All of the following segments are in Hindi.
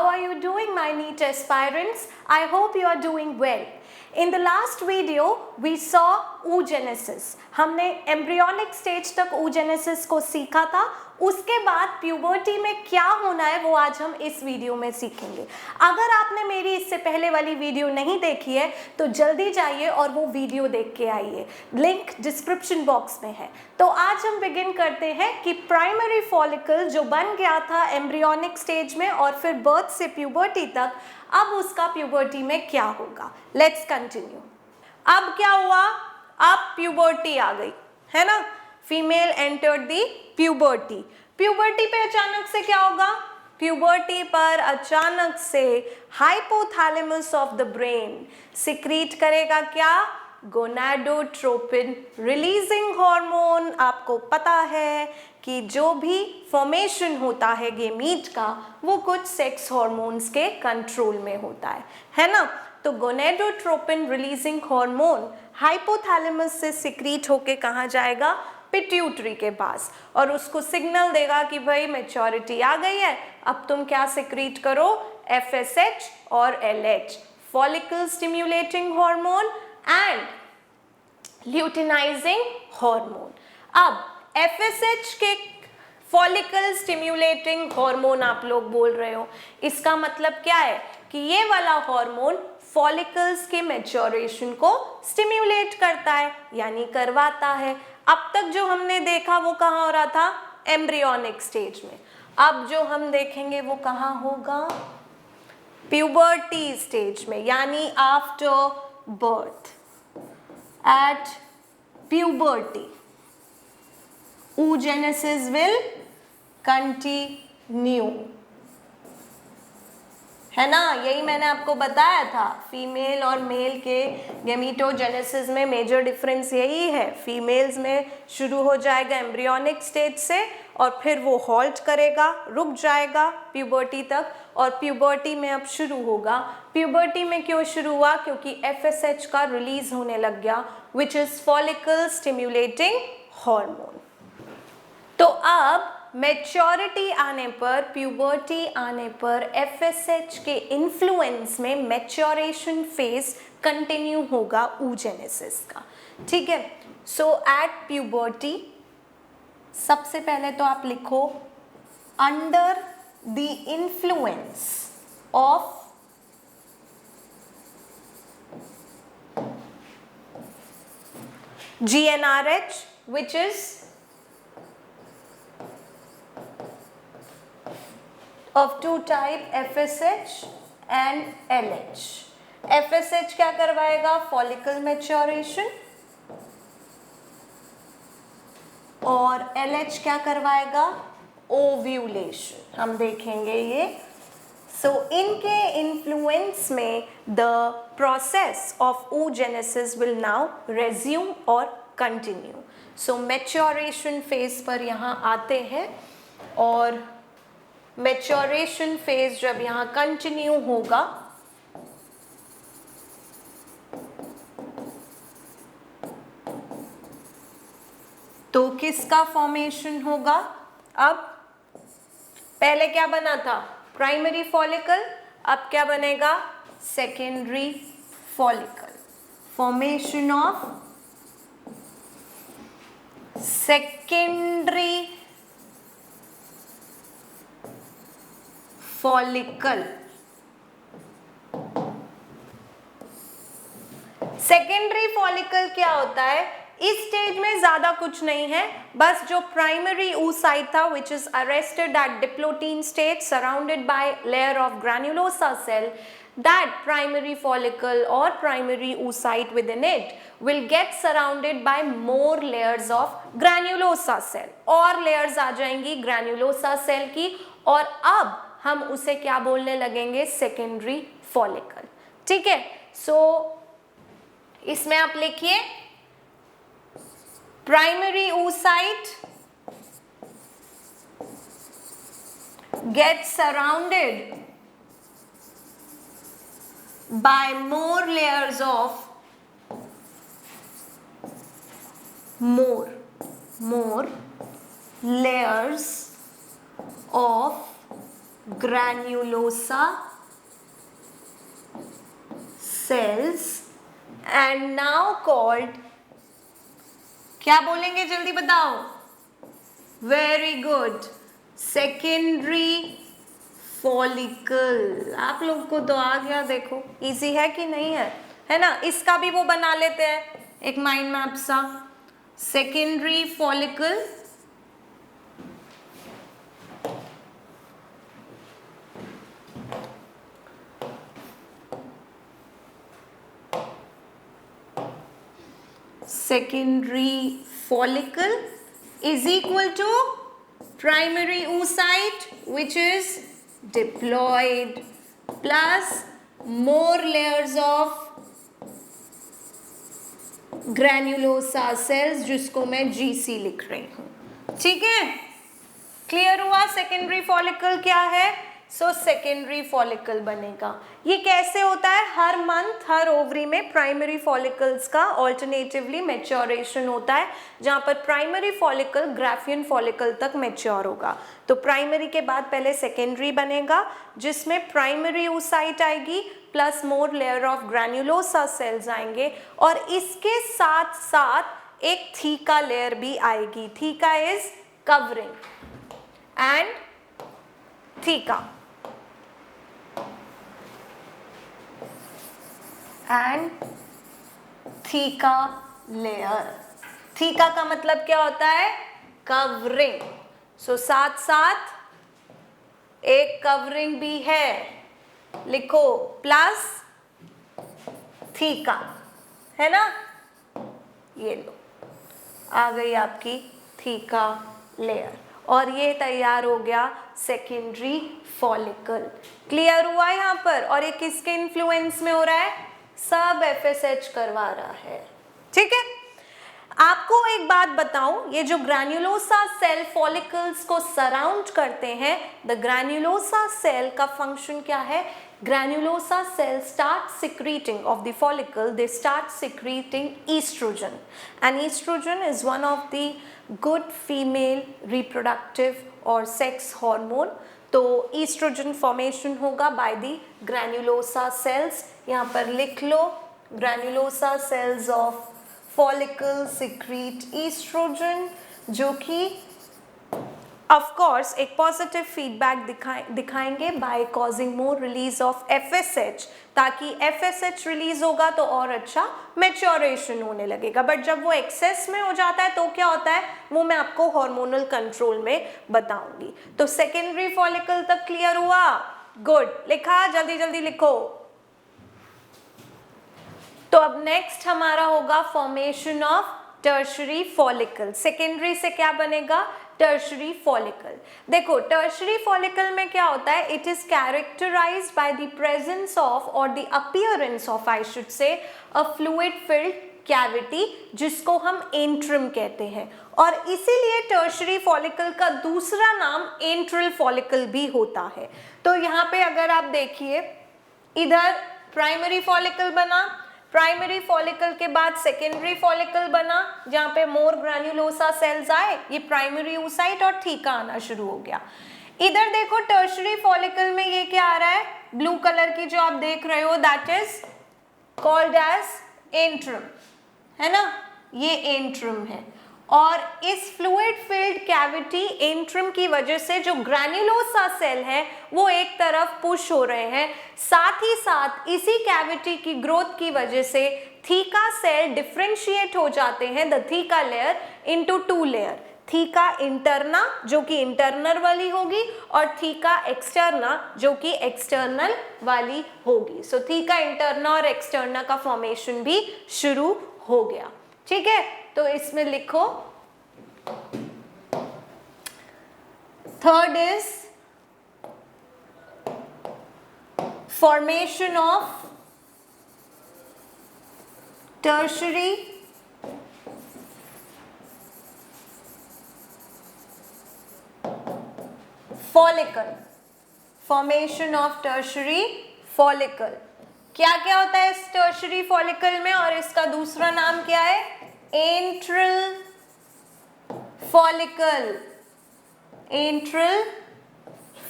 How are you doing, my NEET aspirants? I hope you are doing well. In the last video, we saw oogenesis. हमने embryonic stage तक oogenesis को सीखा था. उसके बाद प्यूबर्टी में क्या होना है वो आज हम इस वीडियो में सीखेंगे. अगर आपने मेरी इससे पहले वाली वीडियो नहीं देखी है तो जल्दी जाइए और वो वीडियो देख के आइए. लिंक डिस्क्रिप्शन बॉक्स में है. तो आज हम बिगिन करते हैं कि प्राइमरी फॉलिकल जो बन गया था एम्ब्रियोनिक स्टेज में और फिर बर्थ से प्यूबर्टी तक, अब उसका प्यूबर्टी में क्या होगा. Let's continue. अब क्या हुआ, अब प्यूबर्टी आ गई है ना. फीमेल एंटर्ड दी प्यूबर्टी. प्यूबर्टी पे अचानक से क्या होगा, प्यूबर्टी पर अचानक से hypothalamus of the brain secrete करेगा क्या, गोनाडोट्रोपिन रिलीजिंग हार्मोन. आपको पता है कि जो भी फॉर्मेशन होता है गेमीट का वो कुछ सेक्स हार्मोन्स के कंट्रोल में होता है ना. तो गोनाडोट्रोपिन रिलीजिंग हार्मोन हाइपोथैलेमस से सिक्रीट होके कहाँ जाएगा, पिट्यूटरी के पास, और उसको सिग्नल देगा कि भाई मैच्योरिटी आ गई है, अब तुम क्या सिक्रीट करो, FSH और LH, follicle stimulating hormone and luteinizing hormone. अब FSH के फॉलिकल स्टिम्युलेटिंग हार्मोन आप लोग बोल रहे हो, इसका मतलब क्या है कि ये वाला हार्मोन फॉलिकल्स के मैच्योरेशन को स्टिम्युलेट करता है, यानी करवाता है. अब तक जो हमने देखा वो कहाँ हो रहा था, एम्ब्रियोनिक स्टेज में. अब जो हम देखेंगे वो कहाँ होगा, प्यूबर्टी स्टेज में, यानी after birth. At puberty oogenesis will continue, है ना. यही मैंने आपको बताया था, फीमेल और मेल के गेमीटोजेनेसिस में मेजर डिफरेंस यही है. फीमेल्स में शुरू हो जाएगा एम्ब्रियोनिक स्टेज से और फिर वो हॉल्ट करेगा, रुक जाएगा प्यूबर्टी तक, और प्यूबर्टी में अब शुरू होगा. प्यूबर्टी में क्यों शुरू हुआ, क्योंकि FSH का रिलीज होने लग गया, which is follicle stimulating hormone. तो अब मैच्योरिटी आने पर, प्यूबर्टी आने पर FSH के इन्फ्लुएंस में मैच्योरेशन फेज कंटिन्यू होगा oogenesis का. ठीक है. सो एट प्यूबर्टी सबसे पहले तो आप लिखो under the influence of GnRH, which is of two type, FSH and LH. FSH क्या करवाएगा, फॉलिकल मैच्योरेशन, और LH क्या करवाएगा, ओव्यूलेशन. हम देखेंगे ये. सो इनके इन्फ्लुएंस में the process of oogenesis will now resume और कंटिन्यू. सो मैच्योरेशन फेज पर यहाँ आते हैं, और मैच्योरेशन फेज जब यहाँ कंटिन्यू होगा तो किसका फॉर्मेशन होगा. अब पहले क्या बना था, प्राइमरी फॉलिकल, अब क्या बनेगा, secondary follicle. Formation of secondary follicle. Secondary follicle क्या होता है, इस स्टेज में ज्यादा कुछ नहीं है, बस जो प्राइमरी oocyte था which is arrested at diplotene stage surrounded by layer of granulosa cell, that primary follicle or primary oocyte within it will get surrounded by more layers of granulosa cell. और layers आ जाएंगी granulosa cell की, और अब हम उसे क्या बोलने लगेंगे, सेकेंडरी फॉलिकल. ठीक है. सो इसमें आप लिखिए primary oocyte gets surrounded by more layers of more layers of granulosa cells and now called, क्या बोलेंगे जल्दी बताओ? Very good, secondary follicle. आप लोग को तो आ गया, देखो इजी है कि नहीं है ना? इसका भी वो बना लेते हैं एक माइंड मैप सा। Secondary follicle is equal to primary oocyte which is diploid plus more layers of granulosa cells जिसको मैं GC लिख रही हूँ। ठीक है, क्लियर हुआ सेकेंडरी फॉलिकल क्या है? सो सेकेंडरी फॉलिकल बनेगा। ये कैसे होता है? हर मंथ हर ओवरी में प्राइमरी फॉलिकल्स का ऑल्टरनेटिवली मैच्योरेशन होता है, जहाँ पर प्राइमरी फॉलिकल ग्राफियन फॉलिकल तक मैच्योर होगा। तो प्राइमरी के बाद पहले सेकेंडरी बनेगा, जिसमें प्राइमरी oocyte आएगी plus more layer of granulosa cells आएंगे, और इसके साथ साथ एक थीका लेयर भी आएगी। Theca is covering and theca and theca layer. Theca का मतलब क्या होता है? कवरिंग। सो साथ साथ एक कवरिंग भी है, लिखो प्लस थीका, है ना? ये लो, आ गई आपकी थीका लेयर, और ये तैयार हो गया सेकेंडरी फॉलिकल। क्लियर हुआ यहाँ पर? और ये किसके इन्फ्लुएंस में हो रहा है? सब FSH करवा रहा है। ठीक है, आपको एक बात बताऊं, ये जो ग्रैन्युलोसा सेल फॉलिकल्स को सराउंड करते हैं, द ग्रैन्युलोसा सेल का फंक्शन क्या है? Granulosa cells start secreting of the follicle, they start secreting estrogen, and estrogen is one of the good female reproductive or sex hormone. तो estrogen formation होगा by the granulosa cells। यहाँ पर लिख लो, granulosa cells of follicle secrete estrogen, जो कि ऑफ कोर्स एक पॉजिटिव फीडबैक दिखाएंगे by causing more release of FSH, ताकि FSH रिलीज होगा तो और अच्छा मैच्योरेशन होने लगेगा। बट जब वो एक्सेस में हो जाता है तो क्या होता है, वो मैं आपको हार्मोनल कंट्रोल में बताऊंगी। तो सेकेंडरी फॉलिकल तक क्लियर हुआ? गुड, लिखा? जल्दी जल्दी लिखो। तो अब नेक्स्ट हमारा होगा formation of tertiary follicle. Secondary से क्या बनेगा? Tertiary follicle. देखो टर्शरी फॉलिकल में क्या होता है? It is characterized by the presence of और the appearance of, I should say, a fluid filled cavity, जिसको हम एंट्रम कहते हैं, और इसीलिए टर्शरी फॉलिकल का दूसरा नाम एंट्रल फॉलिकल भी होता है। तो यहाँ पे अगर आप देखिए, इधर प्राइमरी फॉलिकल बना, प्राइमरी फॉलिकल के बाद सेकेंडरी फॉलिकल बना, जहाँ पे मोर ग्रैन्युलोसा सेल्स आए, ये प्राइमरी oocyte और थीका आना शुरू हो गया। इधर देखो टर्शरी फॉलिकल में ये क्या आ रहा है? ब्लू कलर की जो आप देख रहे हो, that is called as antrum, है ना? ये एंट्रम है, और इस फ्लूइड फिल्ड कैविटी एंट्रम की वजह से जो ग्रैन्युलोसा सेल है वो एक तरफ पुश हो रहे हैं, साथ ही साथ इसी कैविटी की ग्रोथ की वजह से थीका सेल डिफरेंशिएट हो जाते हैं, the theca layer, into two layer, theca interna जो कि इंटरनल वाली होगी, और थीका एक्सटर्ना जो कि एक्सटर्नल वाली होगी। सो थीका इंटरना और एक्सटर्ना का फॉर्मेशन भी शुरू हो गया। ठीक है, तो इसमें लिखो, third is formation of tertiary follicle. Formation of tertiary follicle, क्या क्या होता है इस टर्शरी फॉलिकल में, और इसका दूसरा नाम क्या है? Enteral follicle. एंट्रल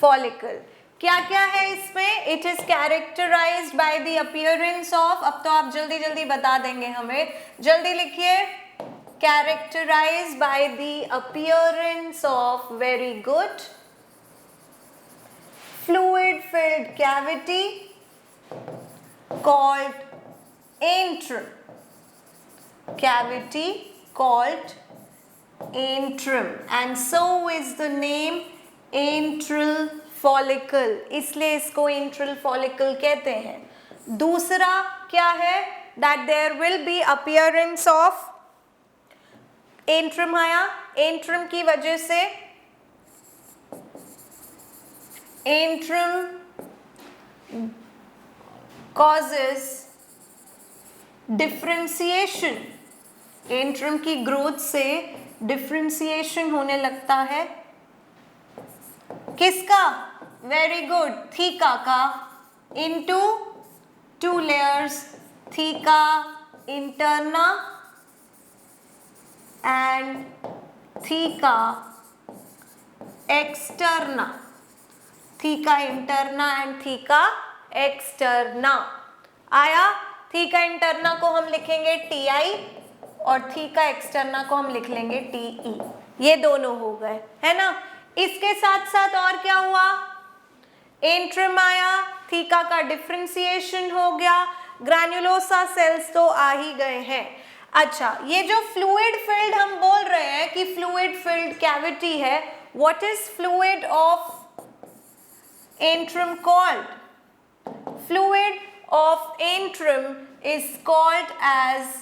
फॉलिकल क्या क्या है इसमें? It is characterized by the appearance of, अब तो आप जल्दी जल्दी बता देंगे हमें, जल्दी लिखिए, characterized by the appearance of, very good, fluid filled cavity called antrum, cavity called antrum, and so is the name antral follicle, इसलिए इसको antral follicle कहते हैं। दूसरा क्या है? that there will be appearance of antrum, आया, antrum की वजह से antrum causes differentiation, antrum की ग्रोथ से डिफ्रेंसिएशन होने लगता है, किसका? वेरी गुड, थीका का, into 2 layers, theca interna and theca externa, theca interna and theca externa. आया? थीका इंटरना को हम लिखेंगे TI और थीका एक्सटर्ना को हम लिख लेंगे TE, ये दोनों हो गए, है ना। इसके साथ साथ और क्या हुआ? एंट्रम आया, थीका का डिफ्रेंसिएशन हो गया, ग्रैन्युलोसा सेल्स तो आ ही गए हैं। अच्छा, ये जो फ्लूइड फिल्ड हम बोल रहे हैं कि फ्लूइड फिल्ड कैविटी है, what is fluid of antrum called? Fluid of antrum is called as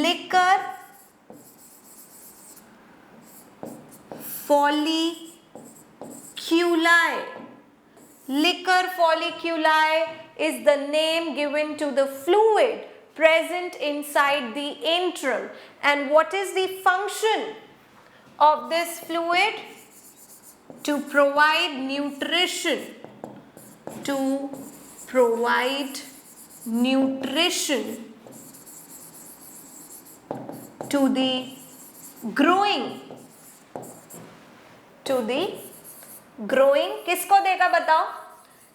liquor folliculi. Liquor folliculi is the name given to the fluid present inside the antrum. And what is the function of this fluid? To provide nutrition, to provide nutrition to the growing, किसको देगा बताओ?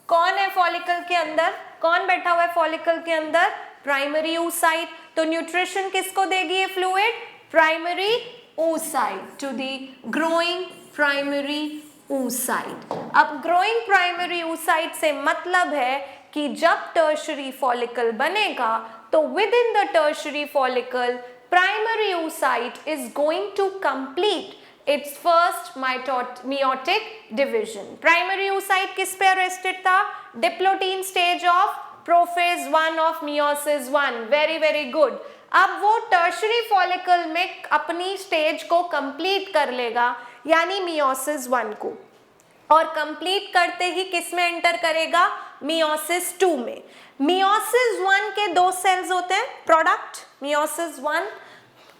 कौन है फॉलिकल के अंदर? कौन बैठा हुआ है फॉलिकल के अंदर? Primary oocyte। तो न्यूट्रिशन किसको देगी ये fluid? Primary oocyte, to the growing primary oocyte। अब ग्रोइंग प्राइमरी oocyte से मतलब है कि जब टर्शरी फॉलिकल बनेगा तो within the tertiary follicle primary oocyte is going to complete its first meiotic division. Primary oocyte किस पे अरेस्टेड था? Diplotene stage of prophase 1 of meiosis 1। Very very good. अब वो टर्शरी फॉलिकल में अपनी स्टेज को कंप्लीट कर लेगा, यानी मियोसिस 1 को, और कंप्लीट करते ही किस में एंटर करेगा? मियोसिस 2 में। मियोसिस 1 के 2 सेल्स होते हैं, product meiosis 1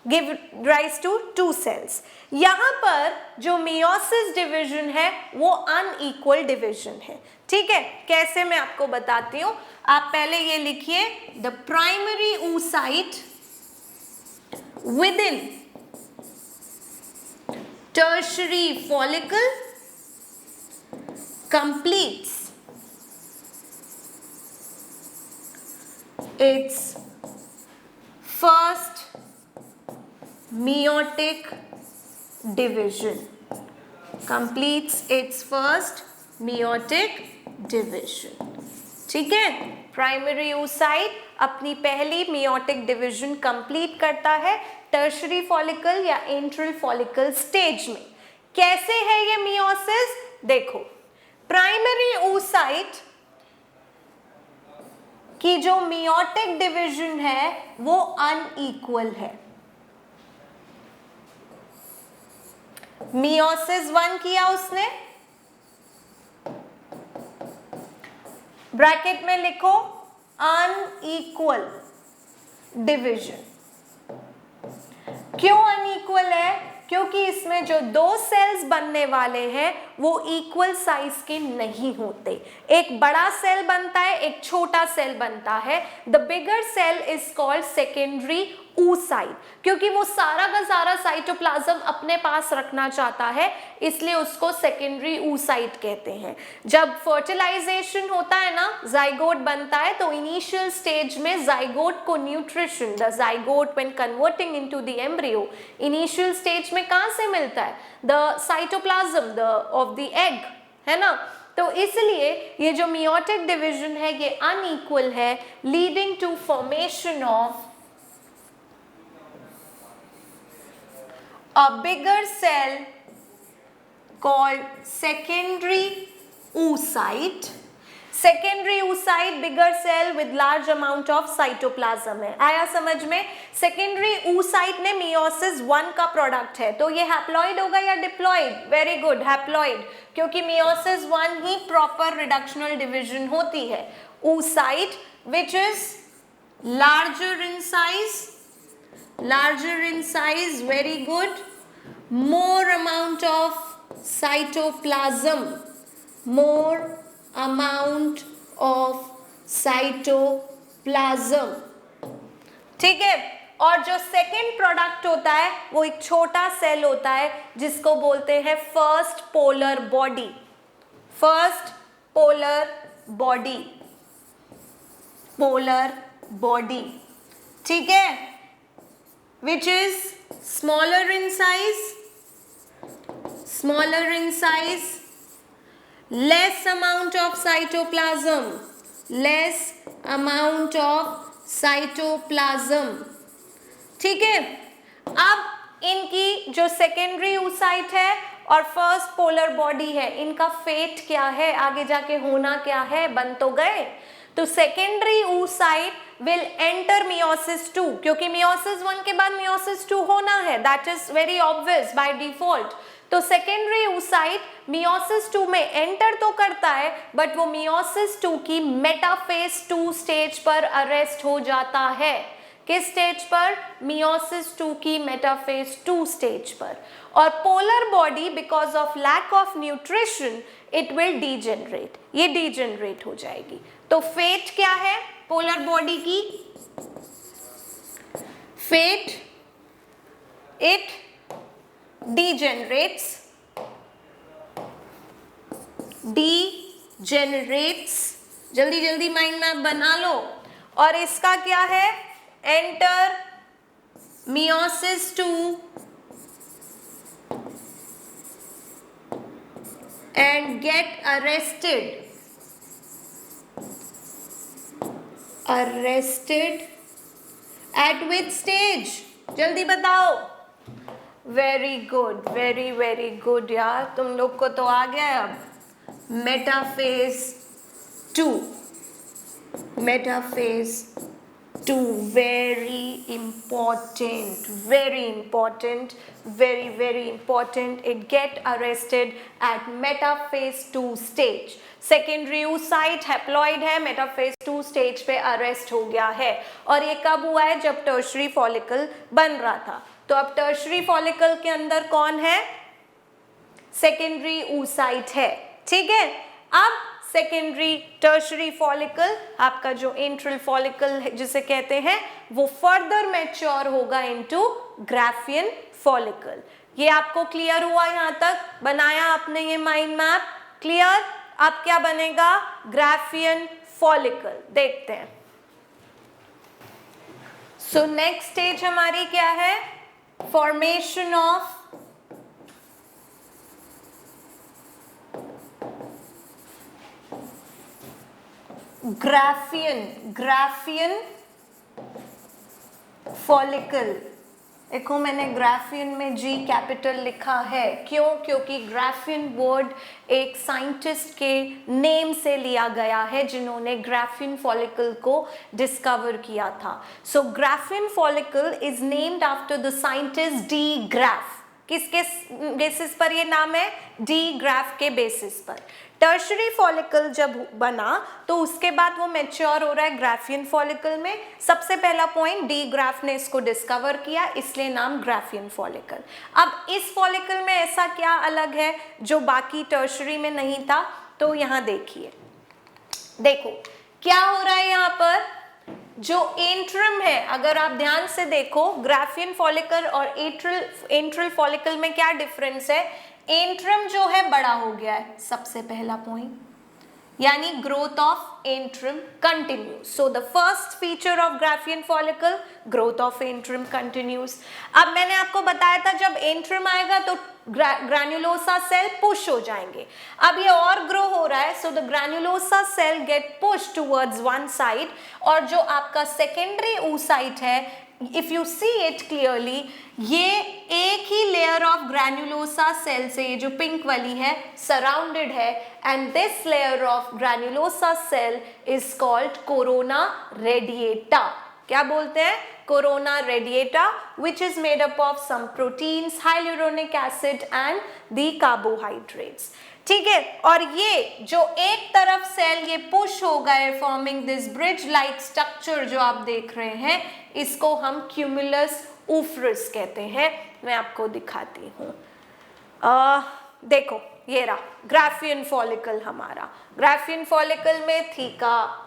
give rise to 2 cells. यहाँ पर जो मियोसिस डिवीजन है वो अनइक्वल डिवीजन है, ठीक है। कैसे, मैं आपको बताती हूँ। आप पहले ये लिखिए, the primary oocyte within tertiary follicle completes its first meiotic division, completes its first meiotic division, ठीक है। प्राइमरी oocyte अपनी पहली meiotic division कंप्लीट करता है टर्शरी फॉलिकल या एंट्रल फॉलिकल स्टेज में। कैसे है ये मियोसिस? देखो, प्राइमरी oocyte की जो meiotic डिवीजन है वो अनइक्वल है। मियोसिस 1 किया उसने, ब्रैकेट में लिखो अनइक्वल डिवीजन। क्यों अनइक्वल है? क्योंकि इसमें जो 2 सेल्स बनने वाले हैं वो इक्वल साइज के नहीं होते। एक बड़ा सेल बनता है, एक छोटा सेल बनता है। The bigger cell is called secondary oocyte, क्योंकि वो सारा का सारा साइटोप्लाज्म अपने पास रखना चाहता है, इसलिए उसको सेकेंडरी oocyte कहते हैं। जब फर्टिलाइजेशन होता है ना, जाइगोट बनता है, तो इनिशियल स्टेज में जाइगोट को nutrition, the zygote when converting into the embryo, initial stage में कहाँ से मिलता है? The cytoplasm of the egg, है ना। तो इसलिए ये जो मियोटिक डिवीजन है ये अनइक्वल है, leading to formation of a bigger cell called secondary oocyte. Secondary oocyte bigger cell with large amount of cytoplasm है। आया समझ में? Secondary oocyte ने meiosis 1 का प्रोडक्ट है, तो ये हैप्लॉइड होगा या डिप्लॉइड? वेरी गुड, हैप्लॉइड, क्योंकि meiosis 1 ही प्रॉपर रिडक्शनल डिविजन होती है। oocyte which is larger in size, very good, more amount of cytoplasm, ठीक है। और जो सेकेंड प्रोडक्ट होता है वो एक छोटा सेल होता है जिसको बोलते हैं फर्स्ट पोलर बॉडी, ठीक है, which is smaller in size, less amount of cytoplasm, ठीक है। अब इनकी जो सेकेंडरी oocyte है और फर्स्ट पोलर बॉडी है, इनका फेट क्या है, आगे जाके होना क्या है, बन तो गए। तो secondary oocyte will enter meiosis 2, क्योंकि meiosis 1 के बाद meiosis 2 होना है, that is very obvious by default. तो सेकेंडरी oocyte meiosis 2 में एंटर तो करता है, बट वो meiosis 2 की मेटाफेज 2 स्टेज पर अरेस्ट हो जाता है। किस स्टेज पर? meiosis 2 की मेटाफेज 2 स्टेज पर। और polar body because of lack of nutrition it will degenerate, ये डीजेनरेट हो जाएगी। तो फेट क्या है पोलर बॉडी की? फेट, इट degenerates, जल्दी जल्दी माइंड मैप बना लो। और इसका क्या है? Enter meiosis 2 and get arrested at which stage? जल्दी बताओ। वेरी गुड, वेरी गुड यार, तुम लोग को तो आ गया अब। Metaphase 2, very important, very important, it get arrested at metaphase 2 stage। Secondary oocyte haploid है, मेटाफेज 2 स्टेज पे अरेस्ट हो गया है। और ये कब हुआ है? जब टर्शरी फॉलिकल बन रहा था। तो अब टर्शरी फॉलिकल के अंदर कौन है? सेकेंडरी oocyte है, ठीक है। अब सेकेंडरी टर्शरी फॉलिकल, आपका जो एंट्रल फॉलिकल जिसे कहते हैं, वो फर्दर मैच्योर होगा इनटू ग्राफियन फॉलिकल। ये आपको क्लियर हुआ? यहां तक बनाया आपने ये माइंड मैप? क्लियर? अब क्या बनेगा? Graafian follicle. देखते हैं। सो नेक्स्ट स्टेज हमारी क्या है? Formation of Graafian follicle. देखो मैंने ग्राफियन में जी कैपिटल लिखा है, क्यों? क्योंकि ग्राफियन वर्ड एक साइंटिस्ट के नेम से लिया गया है जिन्होंने ग्राफियन फॉलिकल को डिस्कवर किया था। So Graafian follicle is named after the scientist de Graaf. किसके बेसिस पर ये नाम है? डी ग्राफ के बेसिस पर। टर्शरी फॉलिकल जब बना तो उसके बाद वो मैच्योर हो रहा है ग्राफियन फॉलिकल में। सबसे पहला पॉइंट, डी ग्राफ ने इसको डिस्कवर किया, इसलिए नाम ग्राफियन फॉलिकल। अब इस फॉलिकल में ऐसा क्या अलग है जो बाकी टर्शरी में नहीं था? तो यहाँ देखिए, देखो क्या हो रहा है यहाँ पर। जो एंट्रम है, अगर आप ध्यान से देखो, ग्राफियन फॉलिकल और एंट्रल फॉलिकल में क्या डिफरेंस है? एंट्रम जो है बड़ा हो गया है, सबसे पहला पॉइंट, यानी growth of antrum continuous. So the first feature of Graafian follicle, growth of antrum continuous. अब मैंने आपको बताया था जब एंट्रम आएगा तो ग्रैन्युलोसा सेल पुश हो जाएंगे. अब ये और ग्रो हो रहा है, so the granulosa cell get push towards one side, और जो आपका सेकेंडरी oocyte है, if you see it clearly, ये एक ही लेयर ऑफ ग्रैन्युलोसा सेल से, ये जो पिंक वाली है, सराउंडेड है, and this layer of granulosa cell is called corona radiata. क्या बोलते हैं? Corona radiata, which is made up of some proteins, hyaluronic acid and the carbohydrates. ठीक है, और ये जो एक तरफ सेल ये पुश हो गए, forming this bridge like structure जो आप देख रहे हैं, इसको हम क्यूमुलस ऊफ्रस कहते हैं. मैं आपको दिखाती हूँ. देखो ये रहा ग्राफियन फॉलिकल हमारा. ग्राफियन फॉलिकल में थीका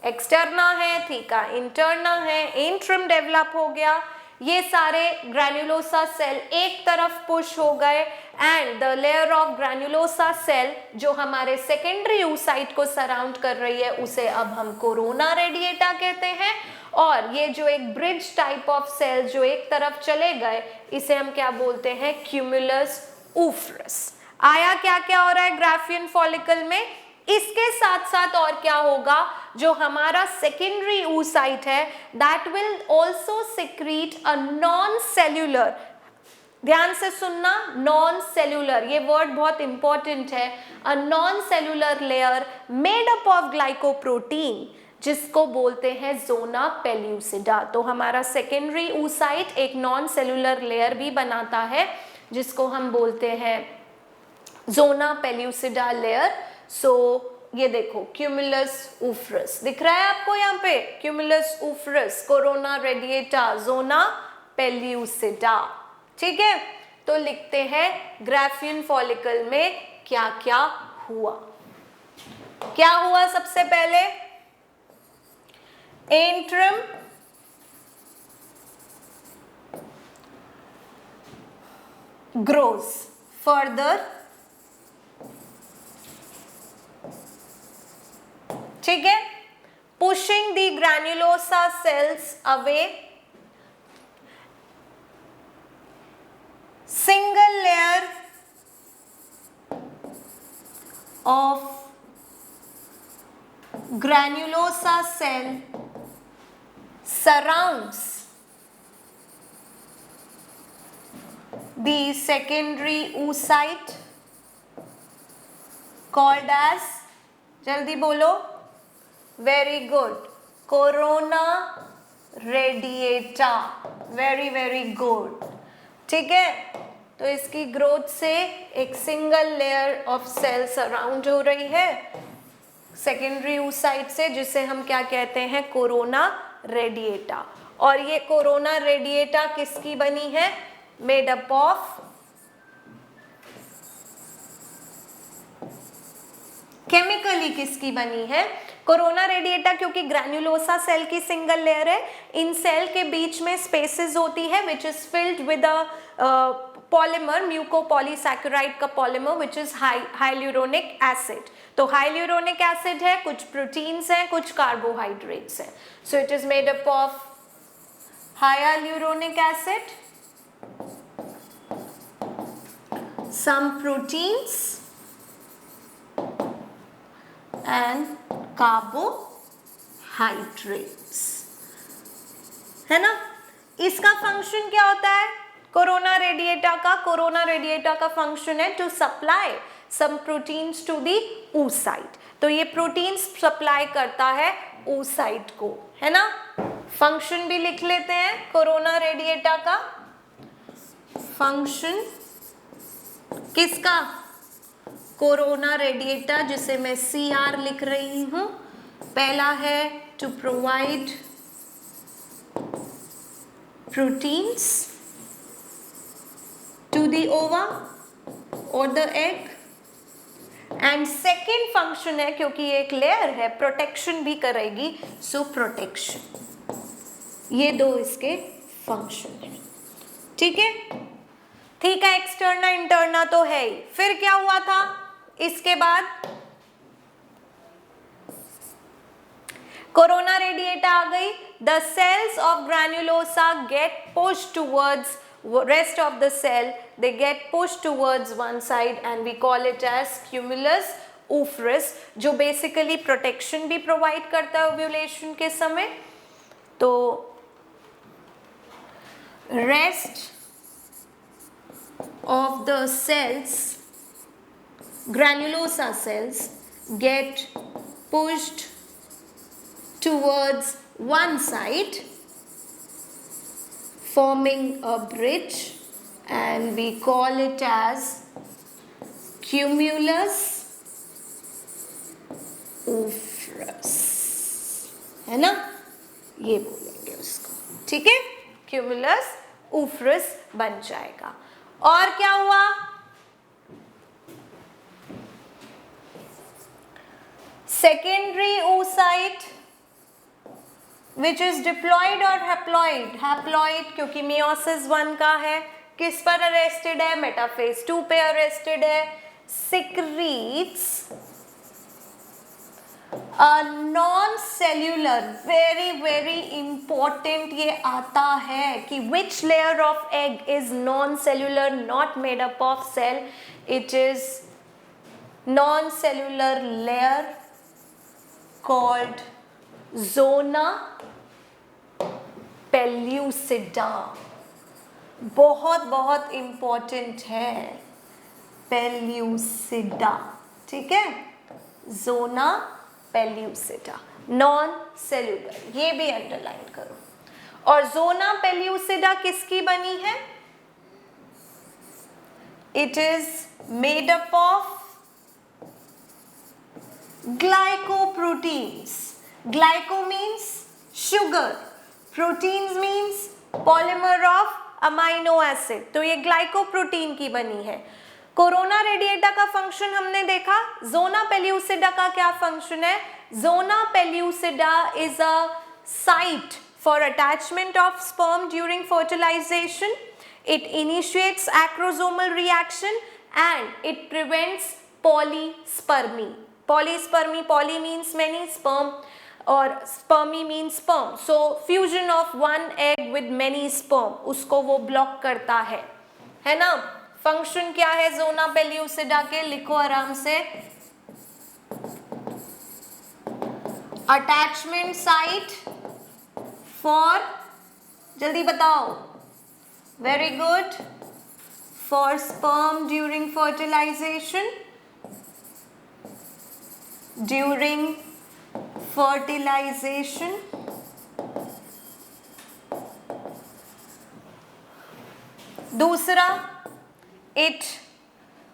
एक्सटर्ना है, थीका इंटरना है, एंट्रम डेवलप हो गया, ये सारे ग्रैन्युलोसा सेल एक तरफ पुश हो गए, and the layer of granulosa cell जो हमारे सेकेंडरी oocyte को सराउंड कर रही है, उसे अब हम कोरोना रेडिएटा कहते हैं. और ये जो एक ब्रिज टाइप ऑफ सेल जो एक तरफ चले गए, इसे हम क्या बोलते हैं? क्यूमुलस ऊफ्रस. आया क्या क्या हो रहा है ग्राफियन फॉलिकल में? इसके साथ साथ और क्या होगा? जो हमारा सेकेंडरी oocyte है, that will also secrete a non cellular, ध्यान से सुनना, नॉन सेल्यूलर, ये वर्ड बहुत इंपॉर्टेंट है, a non cellular layer made up of glycoprotein, जिसको बोलते हैं जोना पेल्यूसिडा. तो हमारा सेकेंडरी oocyte एक नॉन सेल्यूलर लेयर भी बनाता है, जिसको हम बोलते हैं जोना पेल्यूसिडा लेयर. सो ये देखो क्यूमुलस ऊफ्रस दिख रहा है आपको यहाँ पे, क्यूमुलस ऊफ्रस, कोरोना रेडिएटा, जोना पेल्यूसिडा. ठीक है, तो लिखते हैं ग्राफियन फॉलिकल में क्या क्या हुआ. क्या हुआ? सबसे पहले एंट्रम grows further. ठीक है, pushing the granulosa cells away. Single layer of granulosa cell surrounds the secondary oocyte called as, जल्दी बोलो, very good, corona radiata. Very very good. ठीक है, तो इसकी ग्रोथ से एक single layer of cell surround हो रही है सेकेंडरी oocyte से, जिसे हम क्या कहते हैं? Corona radiata. और ये कोरोना रेडिएटा किसकी बनी है? मेड अप ऑफ, केमिकली किसकी बनी है? कोरोना रेडिएटा, क्योंकि ग्रैन्युलोसा सेल की सिंगल लेयर है, इन सेल के बीच में स्पेसेस होती है which is filled with a polymer, mucopolysaccharide का polymer which is hyaluronic acid. तो हाइल्यूरोनिक एसिड है, कुछ प्रोटीन्स हैं, कुछ कार्बोहाइड्रेट्स हैं. So it is made up of hyaluronic acid, some proteins and carbohydrates, है ना. इसका फंक्शन क्या होता है कोरोना रेडिएटा का? कोरोना रेडिएटा का फंक्शन है to supply some proteins to the oocyte. तो ये प्रोटीन्स सप्लाई करता है oocyte को, है ना. फंक्शन भी लिख लेते हैं कोरोना रेडिएटा का. फंक्शन किसका? कोरोना रेडिएटा, जिसे मैं CR लिख रही हूं. पहला है to provide proteins to the ova और the egg. And second function है, क्योंकि ये एक लेयर है, प्रोटेक्शन भी करेगी, सो प्रोटेक्शन। ये दो इसके फंक्शन है, ठीक है। ठीक है, एक्सटर्ना इंटरना तो है ही। फिर क्या हुआ था इसके बाद? कोरोना रेडिएटा आ गई। The cells of granulosa get pushed towards rest of the cell, they get pushed towards one side and we call it as cumulus oophrus, जो basically protection भी provide करता है ovulation के समय। तो rest of the cells, granulosa cells, get pushed towards one side, forming a bridge, and we call it as cumulus oophrus, है ना, ये बोलेंगे उसको, ठीक है, cumulus oophrus बन जाएगा। और क्या हुआ? Secondary oocyte which is diploid और haploid, haploid क्योंकि meiosis 1 का है, किस पर अरेस्टेड है? मेटाफेज 2 पे अरेस्टेड है। secretes a non cellular, very important ये आता है कि which layer of egg is non cellular, not made up of cell, it is non cellular layer called zona pellucida। बहुत इंपॉर्टेंट है पेल्यूसिडा, ठीक है, जोना पेल्यूसिडा, नॉन सेल्यूलर, ये भी अंडरलाइन करो। और जोना पेल्यूसिडा किसकी बनी है? It is made up of glycoproteins. Glyco means sugar, proteins means polymer of amino acid, तो ये ग्लाइकोप्रोटीन की बनी है। कोरोना रेडिएटा का फंक्शन हमने देखा, जोना पेल्यूसिडा का क्या फंक्शन है? Zona pellucida is a site for attachment of sperm during fertilization, it initiates acrosomal reaction and it prevents polyspermy. Polyspermy, poly means many, sperm और spermy means sperm, so fusion of one egg with many sperm, उसको वो ब्लॉक करता है ना। फंक्शन क्या है जोना पेल्यूसिडा के? लिखो आराम से, अटैचमेंट साइट फॉर, जल्दी बताओ, very good, for sperm during fertilization, during fertilization, दूसरा, it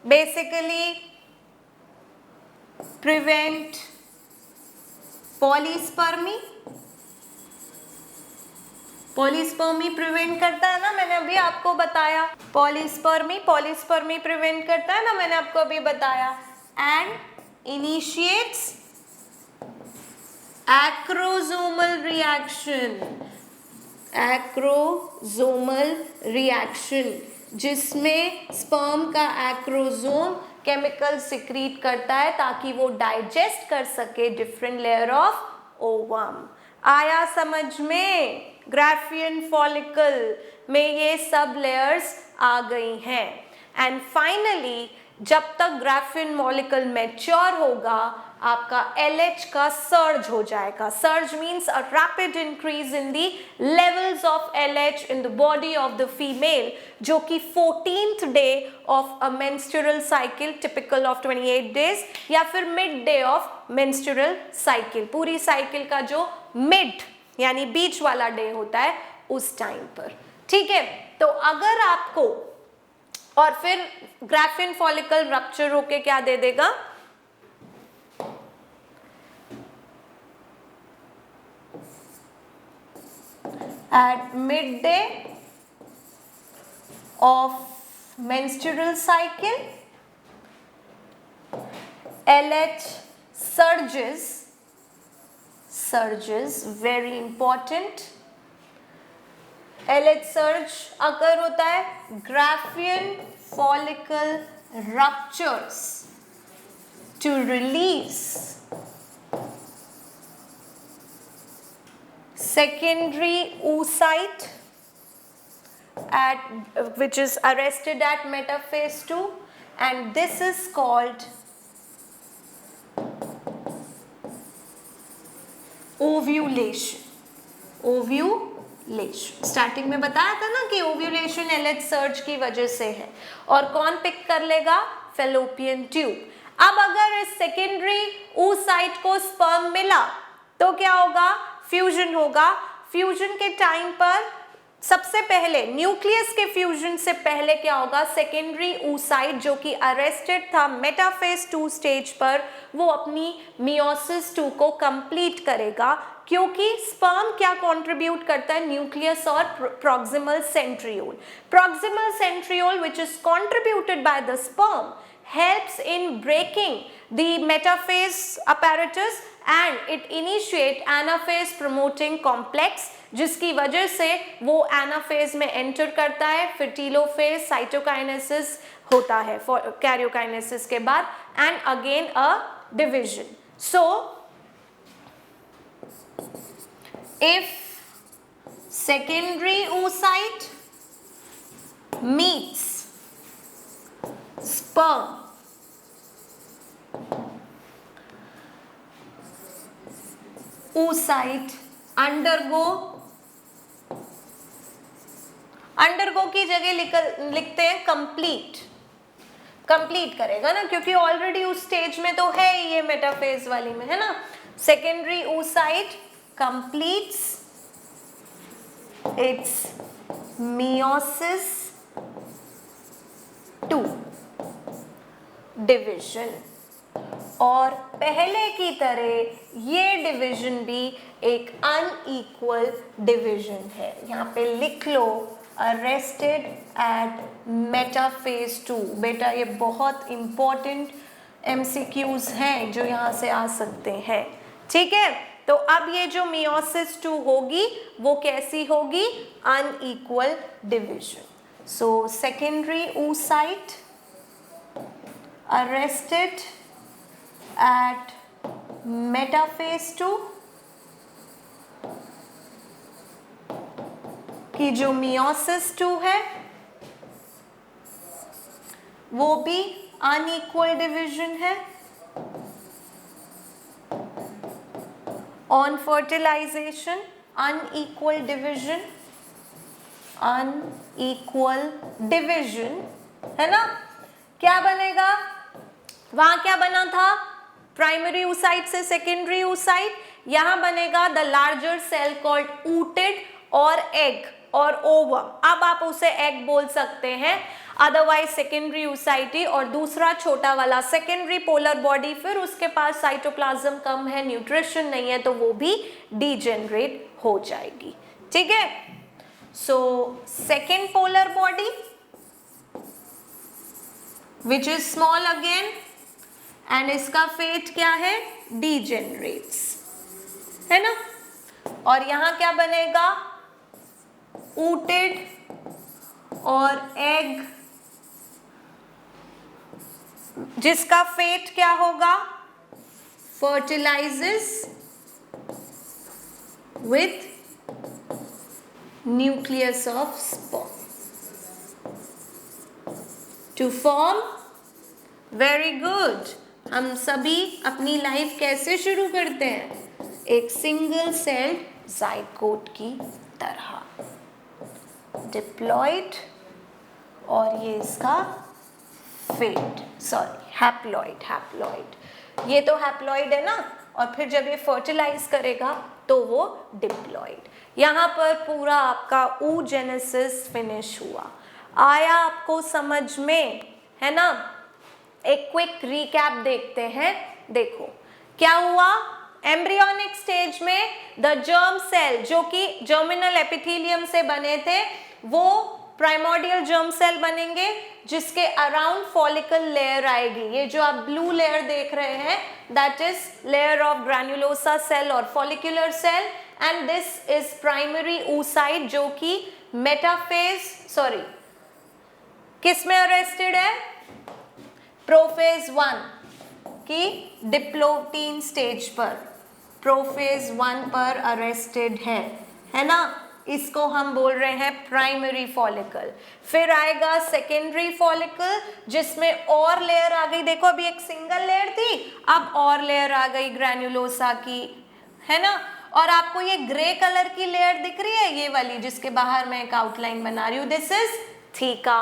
basically prevent polyspermy, polyspermy prevent करता है ना, मैंने अभी आपको बताया, पॉलीस्पर्मी प्रिवेंट करता है ना, मैंने आपको अभी बताया, एंड initiates acrosomal reaction, जिसमें स्पर्म का एक्रोसोम केमिकल सिक्रीट करता है ताकि वो डाइजेस्ट कर सके डिफरेंट लेयर ऑफ ओवम। आया समझ में? ग्राफियन फॉलिकल में ये सब लेयर्स आ गई हैं। एंड फाइनली जब तक ग्राफियन मॉलिक्यूल मैच्योर होगा, आपका LH का सर्ज हो जाएगा। Surge means a rapid increase in the levels of LH in the body of the female, जो कि 14th day of a menstrual cycle, typical of 28 days, या फिर mid day of menstrual cycle, पूरी साइकिल का जो मिड यानी बीच वाला डे होता है उस टाइम पर, ठीक है। तो अगर आपको, और फिर ग्राफियन फॉलिकल रप्चर होके क्या दे देगा? At mid day of menstrual cycle LH surges, very important. LH surge अगर होता है Graafian follicle ruptures to release secondary oocyte which is arrested at metaphase 2, and this is called ovulation. Starting में बताया था ना कि ओव्यूलेशन LH सर्ज की वजह से है, और कौन पिक कर लेगा? Fallopian tube. अब अगर इस सेकेंडरी oocyte को स्पर्म मिला तो क्या होगा? फ्यूजन होगा. फ्यूजन के टाइम पर सबसे पहले न्यूक्लियस के फ्यूजन से पहले क्या होगा? सेकेंडरी oocyte जो कि अरेस्टेड था मेटाफेज 2 स्टेज पर, वो अपनी मियोसिस 2 को कंप्लीट करेगा, क्योंकि स्पर्म क्या कंट्रीब्यूट करता है? न्यूक्लियस और proximal centriole. Proximal centriole which is contributed by the sperm helps in breaking the metaphase apparatus and it initiate anaphase promoting complex, जिसकी वजह से वो एनाफेज में एंटर करता है. फिर टीलोफेज, साइटोकाइनेसिस होता है कैरियोकाइनेसिस के बाद, and again a division. So if secondary oocyte meets sperm, oocyte undergo की जगह लिखते हैं कंप्लीट करेगा ना, क्योंकि ऑलरेडी उस स्टेज में तो है ये मेटाफेज वाली में, है ना. Secondary oocyte completes its meiosis 2 division, और पहले की तरह ये डिवीजन भी एक अनइक्वल डिवीजन है. यहाँ पे लिख लो अरेस्टेड एट मेटाफेज 2. बेटा ये बहुत इंपॉर्टेंट MCQs हैं जो यहाँ से आ सकते हैं. ठीक है, तो अब ये जो मियोसिस 2 होगी वो कैसी होगी? Unequal division. So secondary oocyte arrested at metaphase 2 की जो मियोसिस 2 है वो भी अनइक्वल डिवीजन है. ऑन फर्टिलाइजेशन अनइक्वल डिवीजन, है ना. क्या बनेगा? वहां क्या बना था? प्राइमरी oocyte से सेकेंडरी oocyte. यहां बनेगा the larger cell called ooted और एग और ओवम. अब आप उसे एग बोल सकते हैं, अदरवाइज सेकेंडरी oocyte, और दूसरा छोटा वाला सेकेंडरी पोलर बॉडी. फिर उसके पास साइटोप्लाज्म कम है, न्यूट्रिशन नहीं है, तो वो भी डीजेनरेट हो जाएगी. ठीक है. So second polar body which is small again, and इसका फेट क्या है? डीजेनरेट्स, है ना. और यहां क्या बनेगा? ooted और एग, जिसका फेट क्या होगा? Fertilizes with nucleus of sperm to form. Very good. हम सभी अपनी लाइफ कैसे शुरू करते हैं? एक सिंगल सेल्ड ज़ाइगोट की तरह, डिप्लॉइड, और ये इसका फेट, हैप्लॉइड. ये तो हैप्लॉइड है ना, और फिर जब ये फर्टिलाइज करेगा तो वो डिप्लॉइड. यहाँ पर पूरा आपका oogenesis फिनिश हुआ. आया आपको समझ में, है ना. एक क्विक रिकैप देखते हैं. देखो क्या हुआ? एम्ब्रियोनिक स्टेज में द जर्म सेल जो कि जर्मिनल एपिथेलियम से बने थे वो प्राइमोर्डियल जर्म सेल बनेंगे जिसके अराउंड फॉलिकल लेयर आएगी। ये जो आप ब्लू लेयर देख रहे हैं that is layer of granulosa cell और follicular cell, and this is primary oocyte जो कि मेटाफेज किस में अरेस्टेड है, प्रोफेज 1 की डिप्लोटीन स्टेज पर, प्रोफेज 1 पर अरेस्टेड है ना, इसको हम बोल रहे हैं प्राइमरी फॉलिकल। फिर आएगा सेकेंडरी फॉलिकल जिसमें और लेयर आ गई, देखो अभी एक सिंगल लेयर थी, अब और लेयर आ गई ग्रैन्युलोसा की, है ना। और आपको ये ग्रे कलर की लेयर दिख रही है, ये वाली जिसके बाहर मैं एक आउटलाइन बना रही हूँ, this is theca.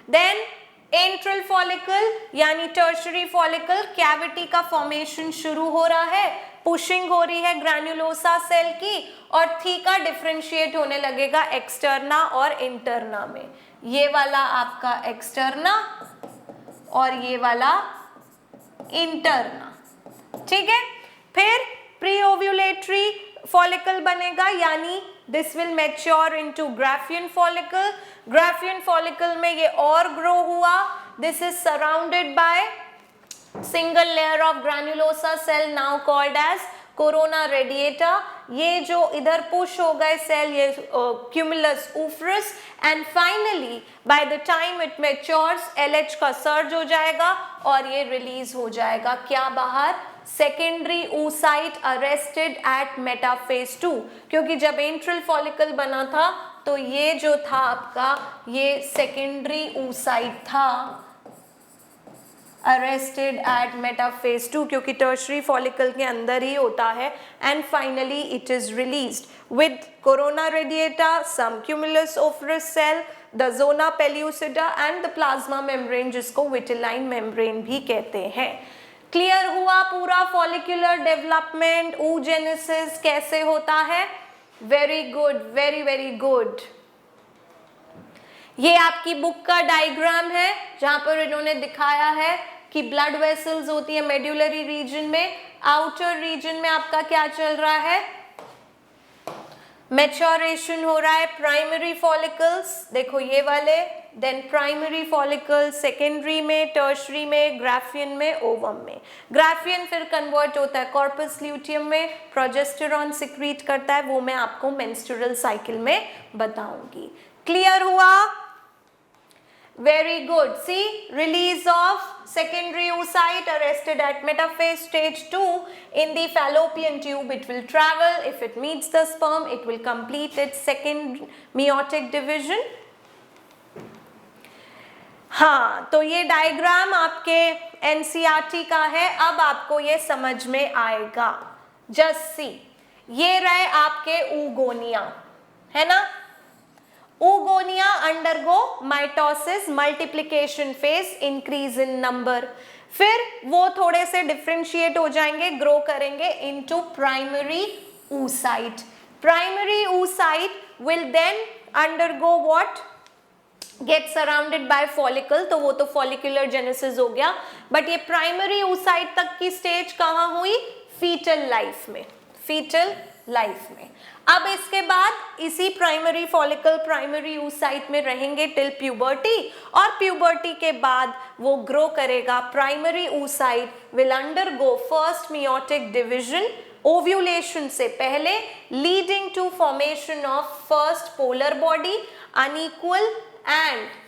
Then antral follicle यानी टर्शरी फॉलिकल, कैविटी का फॉर्मेशन शुरू हो रहा है, पुशिंग हो रही है ग्रैन्युलोसा सेल की, और थीका डिफरेंशिएट होने लगेगा एक्सटर्ना और इंटरना में। ये वाला आपका एक्सटर्ना और ये वाला इंटरना, ठीक है। फिर प्री ओव्यूलेटरी फॉलिकल बनेगा, यानी this will mature into Graafian follicle. Graafian follicle में ये और ग्रो हुआ, this is surrounded by single layer of granulosa cell now called as corona radiata. ये जो इधर पुश हो गए सेल, ये cumulus oophorus, and finally by the time it matures LH का सर्ज हो जाएगा और ये रिलीज हो जाएगा क्या बाहर, secondary oocyte arrested at metaphase 2, क्योंकि जब एंट्रल फॉलिकल बना था तो ये जो था आपका ये सेकेंडरी oocyte था अरेस्टेड एट मेटाफेज 2, क्योंकि टर्शरी फॉलिकल के अंदर ही होता है, and finally it is released with corona radiata, some cumulus oophorus cell, the zona pellucida and the plasma membrane जिसको विटिलाइन मेम्ब्रेन भी कहते हैं। क्लियर हुआ पूरा फॉलिकुलर डेवलपमेंट, oogenesis कैसे होता है? Very good, very very good. ये आपकी बुक का डायग्राम है जहां पर इन्होंने दिखाया है कि ब्लड वेसल्स होती है मेड्यूलरी रीजन में, आउटर रीजन में आपका क्या चल रहा है, मैच्योरेशन हो रहा है प्राइमरी फॉलिकल्स, देखो ये वाले, देन प्राइमरी फॉलिकल, सेकेंडरी में, टर्शरी में, ग्राफियन में, ओवम में। ग्राफियन फिर कन्वर्ट होता है कॉर्पस ल्यूटियम में, प्रोजेस्टेरॉन सिक्रीट करता है, वो मैं आपको मेंस्ट्रुअल साइकिल में बताऊंगी। क्लियर हुआ? Very good. See, release of secondary oocyte arrested at metaphase stage 2 in the fallopian tube. It will travel. If it meets the sperm, it will complete its second meiotic division. हाँ, तो ये डायग्राम आपके NCERT का है, अब आपको ये समझ में आएगा। Just see, ये रहे आपके oogonia, है ना? oogonia undergo mitosis, multiplication phase, increase in number, फिर वो थोड़े से डिफ्रेंशिएट हो जाएंगे, ग्रो करेंगे into primary oocyte. Primary oocyte will then undergo what? Get surrounded by follicle, तो वो तो follicular genesis हो गया, बट ये primary oocyte तक की स्टेज कहाँ हुई? fetal life में, fetal लाइफ में। अब इसके बाद इसी प्राइमरी फॉलिकल, प्राइमरी oocyte में रहेंगे टिल प्यूबर्टी, और प्यूबर्टी के बाद वो ग्रो करेगा। प्राइमरी oocyte will undergo first meiotic division ovulation से पहले, leading to formation of first polar body unequal and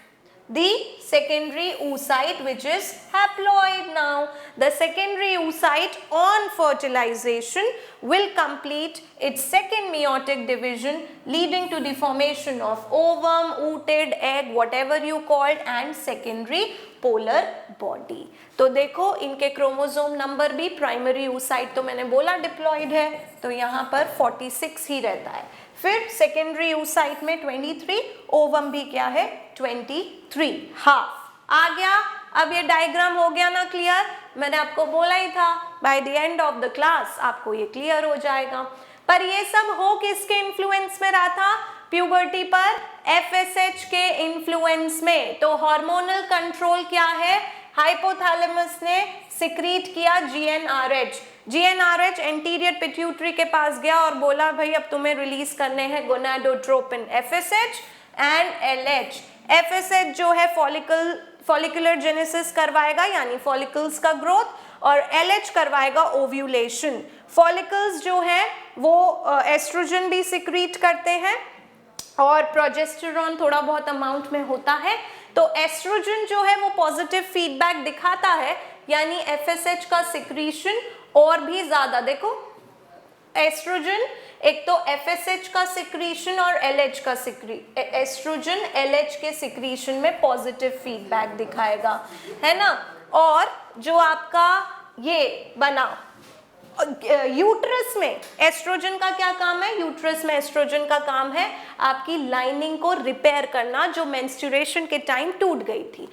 the secondary oocyte which is haploid. Now the secondary oocyte on fertilization will complete its second meiotic division, leading to the formation of ovum, ooted egg, whatever you called, and secondary polar body. तो देखो इनके क्रोमोसोम नंबर भी, प्राइमरी oocyte तो मैंने बोला डिप्लॉइड है, तो यहाँ पर 46 ही रहता है। फिर सेकेंडरी oocyte में 23, ओवम भी क्या है 23, हाफ आ गया। अब ये डायग्राम हो गया ना क्लियर? मैंने आपको बोला ही था by the end of the class आपको ये क्लियर हो जाएगा। पर ये सब हो किसके इन्फ्लुएंस में रहा था? प्यूबर्टी पर FSH के इन्फ्लुएंस में। तो हार्मोनल कंट्रोल क्या है? हाइपोथैलेमस ने सिक्रीट किया GnRH। GnRH एंटीरियर पिट्यूटरी के पास गया और बोला भाई अब तुम्हें रिलीज करने हैं gonadotropin FSH, and LH। FSH जो है फॉलिकुलर जेनेसिस करवाएगा यानी फॉलिकल्स का ग्रोथ, और LH करवाएगा ओव्यूलेशन। फॉलिकल्स जो है वो एस्ट्रोजन भी सिक्रीट करते हैं और प्रोजेस्टेरॉन थोड़ा बहुत अमाउंट में होता है। तो एस्ट्रोजन जो है वो पॉजिटिव फीडबैक दिखाता है, यानी FSH का सिक्रीशन और भी ज्यादा, देखो एस्ट्रोजन एक तो FSH का सिक्रीशन और LH का एस्ट्रोजन LH के सिक्रीशन में पॉजिटिव फीडबैक दिखाएगा, है ना। और जो आपका ये बना यूट्रस में एस्ट्रोजन का क्या काम है, यूट्रस में एस्ट्रोजन का काम है आपकी लाइनिंग को रिपेयर करना जो मेंस्ट्रुएशन के टाइम टूट गई थी।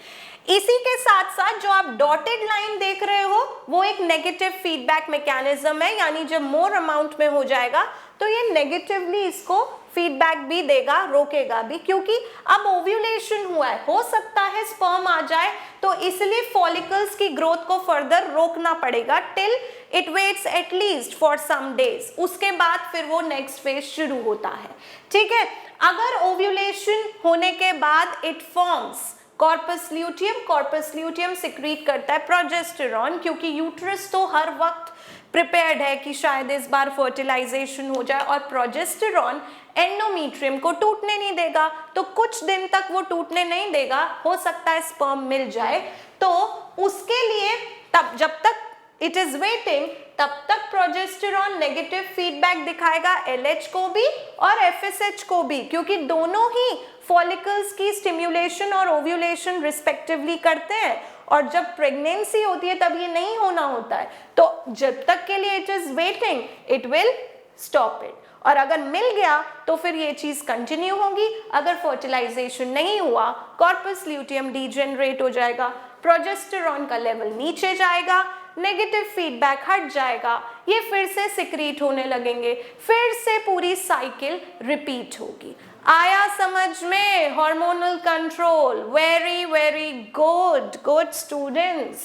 इसी के साथ साथ जो आप डॉटेड लाइन देख रहे हो वो एक नेगेटिव फीडबैक मैकेनिज्म है, यानी जब मोर अमाउंट में हो जाएगा तो ये नेगेटिवली इसको फीडबैक भी देगा, रोकेगा भी, क्योंकि अब ओव्यूलेशन हुआ है, हो सकता है स्पर्म आ जाए, तो इसलिए फॉलिकल्स की ग्रोथ को फर्दर रोकना पड़ेगा till it waits at least for some days, उसके बाद फिर वो नेक्स्ट फेज शुरू होता है, ठीक है। अगर ओव्यूलेशन होने के बाद it forms corpus luteum secrete करता है प्रोजेस्टेरॉन, क्योंकि यूट्रस तो हर वक्त प्रिपेयर्ड है कि शायद इस बार फर्टिलाइजेशन हो जाए, और प्रोजेस्टेरॉन एंडोमेट्रियम को टूटने नहीं देगा, तो कुछ दिन तक वो टूटने नहीं देगा, हो सकता है स्पर्म मिल जाए। तो उसके लिए तब जब तक इट इज वेटिंग तब तक प्रोजेस्टेरॉन नेगेटिव फीडबैक दिखाएगा LH को भी और FSH को भी, क्योंकि दोनों ही फॉलिकल्स की स्टिम्युलेशन और ओव्यूलेशन रिस्पेक्टिवली करते हैं, और जब प्रेगनेंसी होती है तब ये नहीं होना होता है, तो जब तक के लिए it is waiting it will stop it, और अगर मिल गया तो फिर ये चीज कंटिन्यू होगी। अगर फर्टिलाइजेशन नहीं हुआ कॉर्पस ल्यूटियम डीजेनरेट हो जाएगा, प्रोजेस्टेरॉन का लेवल नीचे जाएगा, नेगेटिव फीडबैक हट जाएगा, ये फिर से सिक्रीट होने लगेंगे, फिर से पूरी साइकिल रिपीट होगी। आया समझ में? Hormonal control, very very good students,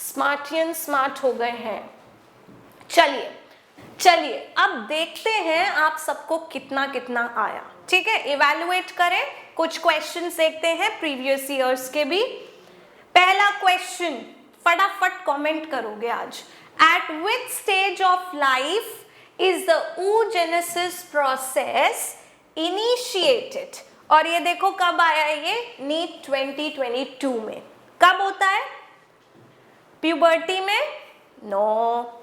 स्मार्टियन स्मार्ट हो गए हैं। चलिए अब देखते हैं आप सबको कितना कितना आया, ठीक है। इवैल्यूएट करें, कुछ क्वेश्चंस देखते हैं प्रीवियस ईयर्स के भी। पहला क्वेश्चन फटाफट कमेंट करोगे आज, eight which stage of life is the oogenesis process initiated. और ये देखो कब आया है, ये नीट 2022 में। कब होता है? प्यूबर्टी में? No.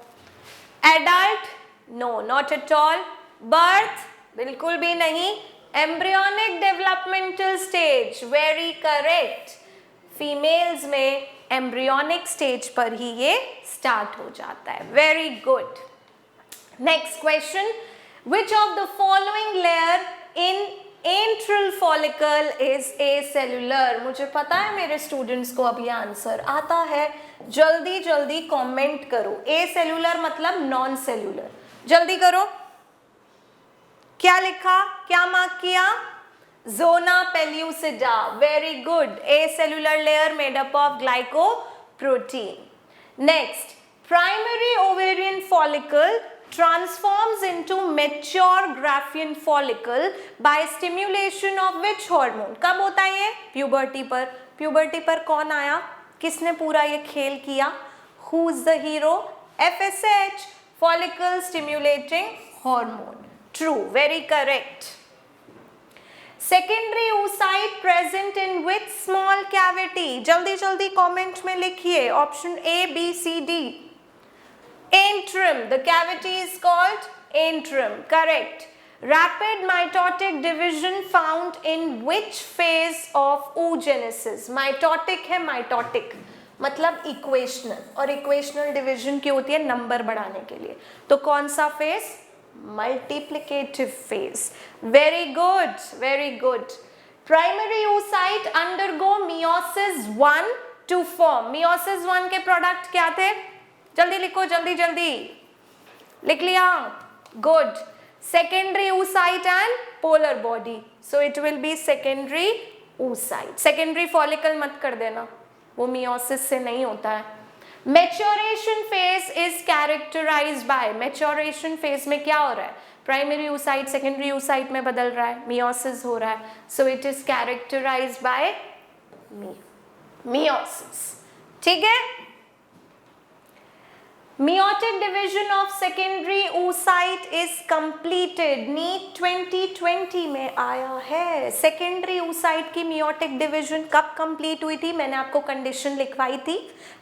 Adult? No, not at all. Birth? बिल्कुल भी नहीं। Embryonic developmental stage, very correct. Females में एम्ब्रियोनिक स्टेज पर ही ये स्टार्ट हो जाता है, very good. Next question, which of the following layer in antral follicle is acellular। मुझे पता है मेरे स्टूडेंट्स को अब ये आंसर आता है, जल्दी जल्दी कमेंट करो। acellular मतलब नॉन सेल्यूलर, जल्दी करो। क्या लिखा, क्या मार्क किया? Zona pellucida, very good. acellular layer made up of glycoprotein। next, primary ovarian follicle transforms into mature Graafian follicle by stimulation of which hormone। कब होता है ये? प्यूबर्टी पर। प्यूबर्टी पर कौन आया, किसने पूरा ये खेल किया? Who is the hero? FSH, follicle stimulating hormone। True, very correct। Secondary oocyte present in which small cavity? जल्दी जल्दी कमेंट में लिखिए, option A, B, C, D। Antrum, the cavity is called antrum, correct। Rapid mitotic division found in which phase of oogenesis? Mitotic है, mitotic मतलब इक्वेशनल, और इक्वेशनल डिविजन की होती है नंबर बढ़ाने के लिए, तो कौन सा phase? Multiplicative phase. Very good, very good. Primary oocyte undergo meiosis 1 to form। meiosis 1 के प्रोडक्ट क्या थे? जल्दी लिखो, जल्दी जल्दी लिख लिया, good. Secondary oocyte and polar body, so it will be secondary oocyte। Secondary follicle मत कर देना, वो मियोसिस से नहीं होता है। Maturation phase is characterized by, maturation phase में क्या हो रहा है? प्राइमरी oocyte सेकेंडरी oocyte में बदल रहा है, मियोसिस हो रहा है. So it is characterized by meiosis. ठीक है. Meiotic division of secondary oocyte is completed. NEET 2020 में आया है. सेकेंडरी oocyte की meiotic division कब कंप्लीट हुई थी? मैंने आपको कंडीशन लिखवाई थी.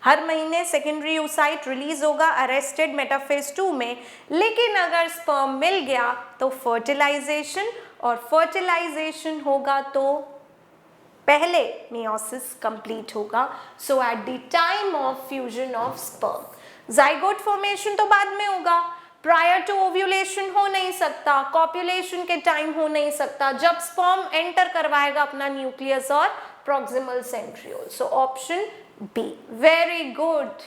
हर महीने सेकेंडरी oocyte रिलीज होगा अरेस्टेड मेटाफेज 2 में, लेकिन अगर स्पर्म मिल गया तो फर्टिलाइजेशन, और फर्टिलाइजेशन होगा तो पहले मियोसिस कंप्लीट होगा. So at the time of fusion of sperm. Zygote formation तो बाद में होगा. प्रायर टू ओव्यूलेशन हो नहीं सकता, कॉप्युलेशन के टाइम हो नहीं सकता, जब स्पर्म एंटर करवाएगा अपना न्यूक्लियस और proximal centriole. So option B. Very good.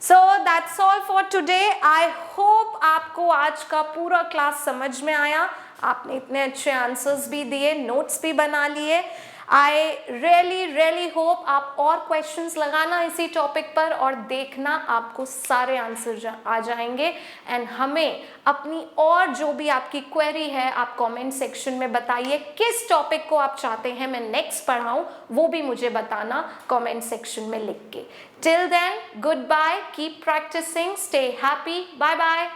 So that's all for today. I hope आपको आज का पूरा क्लास समझ में आया. आपने इतने अच्छे आंसर्स भी दिए, नोट्स भी बना लिए. आई रियली होप आप और क्वेश्चंस लगाना इसी टॉपिक पर और देखना आपको सारे आंसर आ जाएंगे. एंड हमें अपनी और जो भी आपकी क्वेरी है आप कमेंट सेक्शन में बताइए. किस टॉपिक को आप चाहते हैं मैं नेक्स्ट पढ़ाऊं वो भी मुझे बताना कमेंट सेक्शन में लिख के. Till then goodbye, keep practising, stay happy, bye bye.